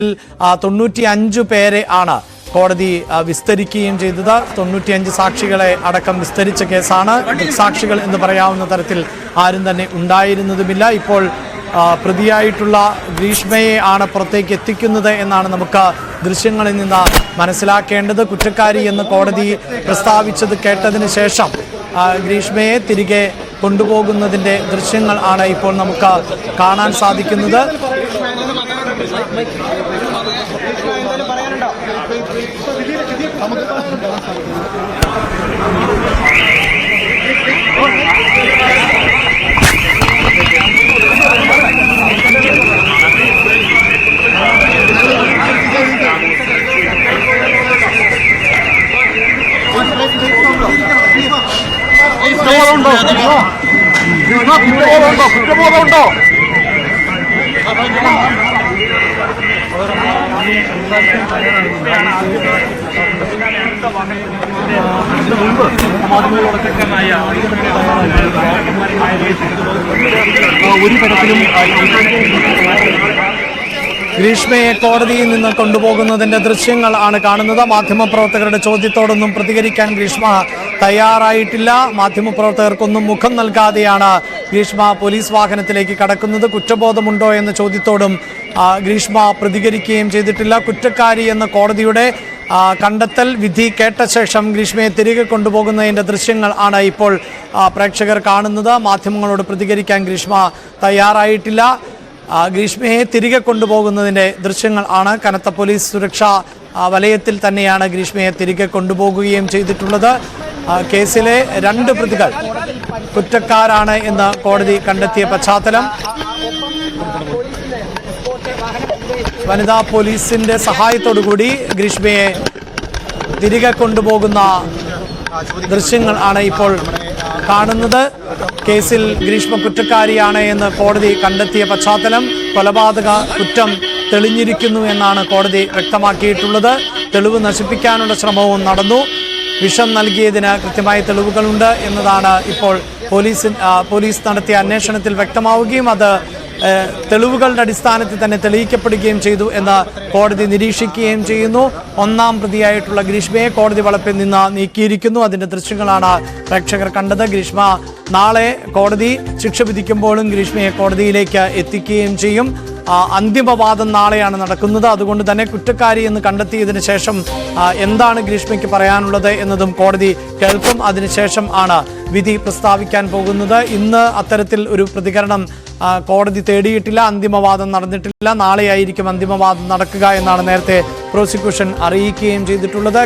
95 പേരെ ആണ് കോടതി വിസ്തരിക്കുകയും ചെയ്തത്. 95 സാക്ഷികളെ അടക്കം വിസ്തരിച്ച കേസാണ്. സാക്ഷികൾ എന്ന് പറയാവുന്ന തരത്തിൽ ആരും തന്നെ ഉണ്ടായിരുന്നതുമില്ല. ഇപ്പോൾ പ്രതിയായിട്ടുള്ള ഗ്രീഷ്മയെ ആണ് പുറത്തേക്ക് എത്തിക്കുന്നത് എന്നാണ് നമുക്ക് ദൃശ്യങ്ങളിൽ നിന്ന് മനസ്സിലാക്കേണ്ടത്. കുറ്റക്കാരി എന്ന് കോടതി പ്രസ്താവിച്ചത് കേട്ടതിന് ശേഷം ഗ്രീഷ്മയെ തിരികെ കൊണ്ടുപോകുന്നതിൻ്റെ ദൃശ്യങ്ങൾ ആണ് ഇപ്പോൾ നമുക്ക് കാണാൻ സാധിക്കുന്നത്. കുറ്റബോധമുണ്ടോ? ഒരു തരത്തിലും ഗ്രീഷ്മയെ കോടതിയിൽ നിന്ന് കൊണ്ടുപോകുന്നതിന്റെ ദൃശ്യങ്ങൾ ആണ് കാണുന്നത്. മാധ്യമപ്രവർത്തകരുടെ ചോദ്യത്തോടൊന്നും പ്രതികരിക്കാൻ ഗ്രീഷ്മ തയ്യാറായിട്ടില്ല. മാധ്യമപ്രവർത്തകർക്കൊന്നും മുഖം നൽകാതെയാണ് ഗ്രീഷ്മ പോലീസ് വാഹനത്തിലേക്ക് കടക്കുന്നത്. കുറ്റബോധമുണ്ടോ എന്ന ചോദ്യത്തോടും ഗ്രീഷ്മ പ്രതികരിക്കുകയും ചെയ്തിട്ടില്ല. കുറ്റക്കാരി എന്ന കോടതിയുടെ കണ്ടെത്തൽ വിധി കേട്ട ശേഷം ഗ്രീഷ്മയെ തിരികെ കൊണ്ടുപോകുന്നതിൻ്റെ ദൃശ്യങ്ങൾ ആണ് ഇപ്പോൾ പ്രേക്ഷകർ കാണുന്നത്. മാധ്യമങ്ങളോട് പ്രതികരിക്കാൻ ഗ്രീഷ്മ തയ്യാറായിട്ടില്ല. ഗ്രീഷ്മയെ തിരികെ കൊണ്ടുപോകുന്നതിൻ്റെ ദൃശ്യങ്ങൾ ആണ്. കനത്ത പോലീസ് സുരക്ഷാ വലയത്തിൽ തന്നെയാണ് ഗ്രീഷ്മയെ തിരികെ കൊണ്ടുപോകുകയും ചെയ്തിട്ടുള്ളത്. കേസിലെ 2 പ്രതികൾ കുറ്റക്കാരാണ് എന്ന് കോടതി കണ്ടെത്തിയ പശ്ചാത്തലം വനിതാ പോലീസിന്റെ സഹായത്തോടുകൂടി ഗ്രീഷ്മയെ തിരികെ കൊണ്ടുപോകുന്ന ദൃശ്യങ്ങൾ ആണ് ഇപ്പോൾ കാണുന്നത്. കേസിൽ ഗ്രീഷ്മ കുറ്റക്കാരിയാണ് എന്ന് കോടതി കണ്ടെത്തിയ പശ്ചാത്തലം കൊലപാതക കുറ്റം തെളിഞ്ഞിരിക്കുന്നു എന്നാണ് കോടതി വ്യക്തമാക്കിയിട്ടുള്ളത്. തെളിവ് നശിപ്പിക്കാനുള്ള ശ്രമവും നടന്നു. വിഷം നൽകിയതിന് കൃത്യമായ തെളിവുകളുണ്ട് എന്നതാണ് ഇപ്പോൾ പോലീസ് നടത്തിയ അന്വേഷണത്തിൽ വ്യക്തമാവുകയും അത് തെളിവുകളുടെ അടിസ്ഥാനത്തിൽ തന്നെ തെളിയിക്കപ്പെടുകയും ചെയ്തു എന്ന് കോടതി നിരീക്ഷിക്കുകയും ചെയ്യുന്നു. 1-ാം പ്രതിയായിട്ടുള്ള ഗ്രീഷ്മയെ കോടതി വളപ്പിൽ നിന്ന് നീക്കിയിരിക്കുന്നു. അതിൻ്റെ ദൃശ്യങ്ങളാണ് പ്രേക്ഷകർ കണ്ടത്. ഗ്രീഷ്മ നാളെ കോടതി ശിക്ഷ വിധിക്കുമ്പോഴും ഗ്രീഷ്മയെ കോടതിയിലേക്ക് എത്തിക്കുകയും ചെയ്യും. അന്തിമവാദം നാളെയാണ് നടക്കുന്നത്. അതുകൊണ്ട് തന്നെ കുറ്റക്കാരി എന്ന് കണ്ടെത്തിയതിന് ശേഷം എന്താണ് ഗ്രീഷ്മയ്ക്ക് പറയാനുള്ളത് എന്നതും കോടതി കേൾക്കും. അതിനുശേഷം ആണ് വിധി പ്രസ്താവിക്കാൻ പോകുന്നത്. ഇന്ന് അത്തരത്തിൽ ഒരു പ്രതികരണം കോടതി തേടിയിട്ടില്ല. അന്തിമവാദം നടന്നിട്ടില്ല. നാളെയായിരിക്കും അന്തിമവാദം നടക്കുക എന്നാണ് നേരത്തെ പ്രോസിക്യൂഷൻ അറിയിക്കുകയും ചെയ്തിട്ടുള്ളത്.